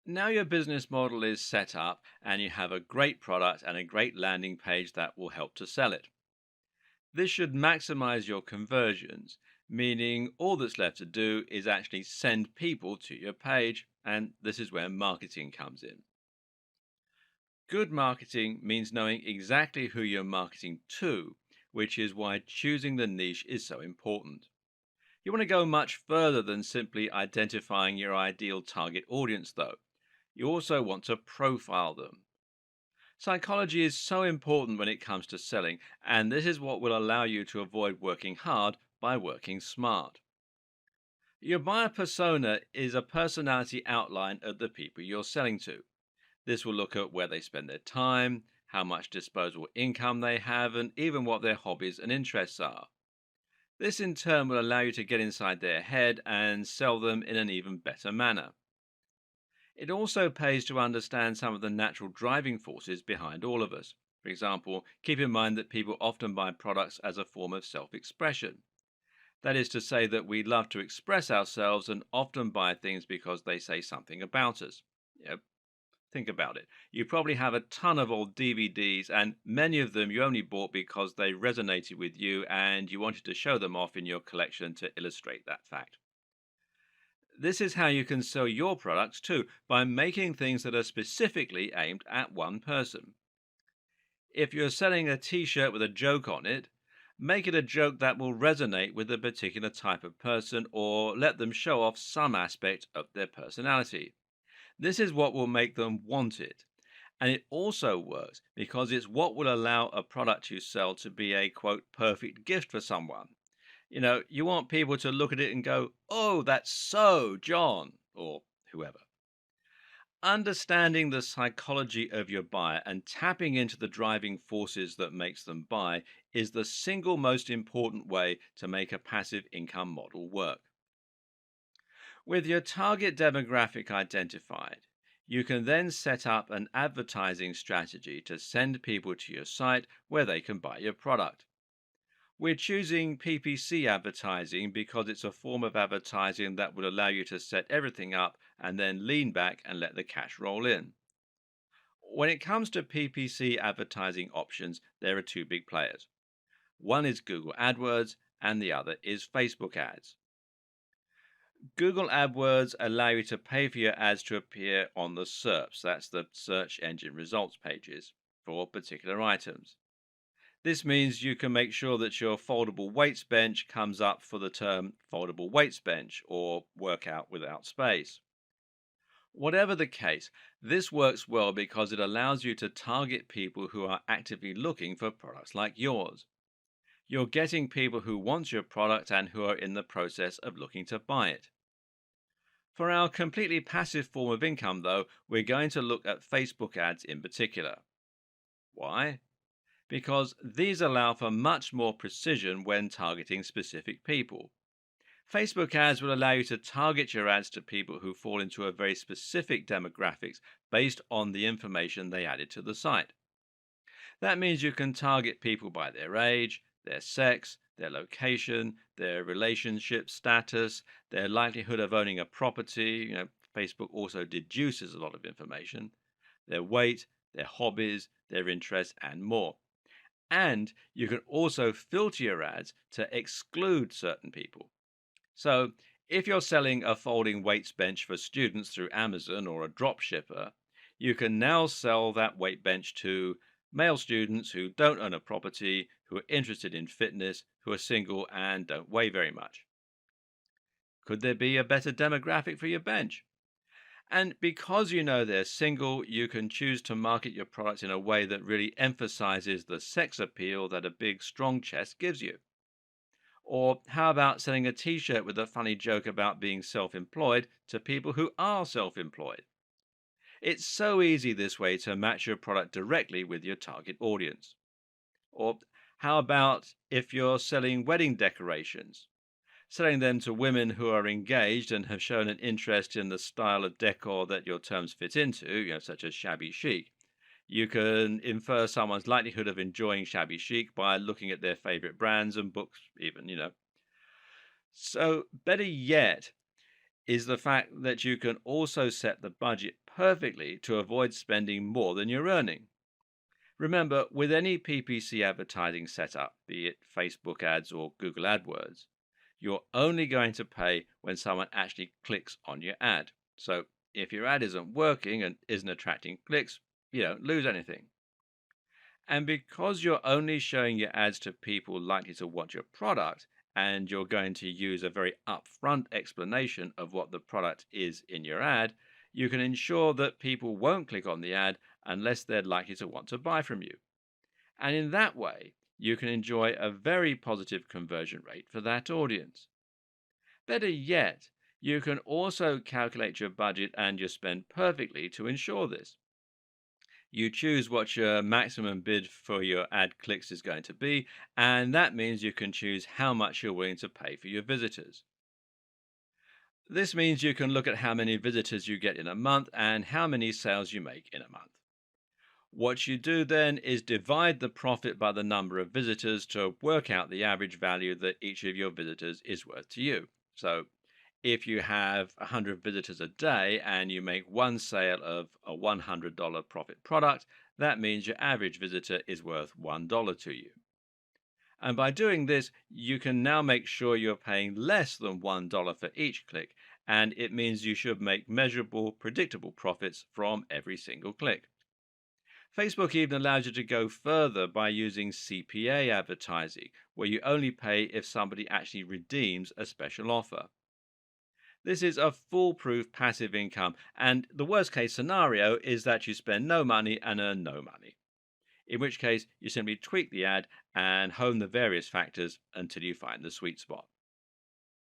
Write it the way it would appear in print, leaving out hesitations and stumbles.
Now your business model is set up and you have a great product and a great landing page that will help to sell it. This should maximize your conversions, meaning all that's left to do is actually send people to your page, and this is where marketing comes in. Good marketing means knowing exactly who you're marketing to, which is why choosing the niche is so important. You want to go much further than simply identifying your ideal target audience, though. You also want to profile them. Psychology is so important when it comes to selling, and this is what will allow you to avoid working hard by working smart. Your buyer persona is a personality outline of the people you're selling to. This will look at where they spend their time, how much disposable income they have, and even what their hobbies and interests are. This in turn will allow you to get inside their head and sell them in an even better manner. It also pays to understand some of the natural driving forces behind all of us. For example, keep in mind that people often buy products as a form of self expression. That is to say, that we love to express ourselves and often buy things because they say something about us. Yep, think about it. You probably have a ton of old DVDs, and many of them you only bought because they resonated with you and you wanted to show them off in your collection to illustrate that fact. This is how you can sell your products too, by making things that are specifically aimed at one person. If you're selling a t shirt with a joke on it, make it a joke that will resonate with a particular type of person or let them show off some aspect of their personality. This is what will make them want it. And it also works because it's what will allow a product you sell to be a quote perfect gift for someone. You want people to look at it and go, "Oh, that's so John," or whoever. Understanding the psychology of your buyer and tapping into the driving forces that makes them buy is the single most important way to make a passive income model work. With your target demographic identified, you can then set up an advertising strategy to send people to your site where they can buy your product. We're choosing PPC advertising because it's a form of advertising that will allow you to set everything up and then lean back and let the cash roll in. When it comes to PPC advertising options, there are two big players. One is Google AdWords and the other is Facebook ads. Google AdWords allow you to pay for your ads to appear on the SERPs, that's the search engine results pages, for particular items. This means you can make sure that your foldable weights bench comes up for the term foldable weights bench or workout without space. Whatever the case, this works well because it allows you to target people who are actively looking for products like yours. You're getting people who want your product and who are in the process of looking to buy it. For our completely passive form of income, though, we're going to look at Facebook ads in particular. Why? Because these allow for much more precision when targeting specific people. Facebook ads will allow you to target your ads to people who fall into a very specific demographics based on the information they added to the site. That means you can target people by their age, their sex, their location, their relationship status, their likelihood of owning a property. Facebook also deduces a lot of information, their weight, their hobbies, their interests, and more. And you can also filter your ads to exclude certain people. So, if you're selling a folding weights bench for students through Amazon or a drop shipper, you can now sell that weight bench to male students who don't own a property, who are interested in fitness, who are single and don't weigh very much. Could there be a better demographic for your bench? And because you know they're single, you can choose to market your products in a way that really emphasizes the sex appeal that a big, strong chest gives you. Or how about selling a t shirt with a funny joke about being self employed to people who are self employed? It's so easy this way to match your product directly with your target audience. Or how about if you're selling wedding decorations? Selling them to women who are engaged and have shown an interest in the style of decor that your terms fit into, such as shabby chic. You can infer someone's likelihood of enjoying shabby chic by looking at their favorite brands and books, even. So, better yet, is the fact that you can also set the budget perfectly to avoid spending more than you're earning. Remember, with any PPC advertising setup, be it Facebook ads or Google AdWords, you're only going to pay when someone actually clicks on your ad. So if your ad isn't working and isn't attracting clicks, you don't lose anything. And because you're only showing your ads to people likely to want your product, and you're going to use a very upfront explanation of what the product is in your ad, you can ensure that people won't click on the ad unless they're likely to want to buy from you. And in that way, you can enjoy a very positive conversion rate for that audience. Better yet, you can also calculate your budget and your spend perfectly to ensure this. You choose what your maximum bid for your ad clicks is going to be, and that means you can choose how much you're willing to pay for your visitors. This means you can look at how many visitors you get in a month and how many sales you make in a month. What you do then is divide the profit by the number of visitors to work out the average value that each of your visitors is worth to you. So if you have 100 visitors a day and you make one sale of a $100 profit product, that means your average visitor is worth $1 to you. And by doing this, you can now make sure you're paying less than $1 for each click, and it means you should make measurable, predictable profits from every single click. Facebook even allows you to go further by using CPA advertising, where you only pay if somebody actually redeems a special offer. This is a foolproof passive income, and the worst case scenario is that you spend no money and earn no money, in which case you simply tweak the ad and hone the various factors until you find the sweet spot.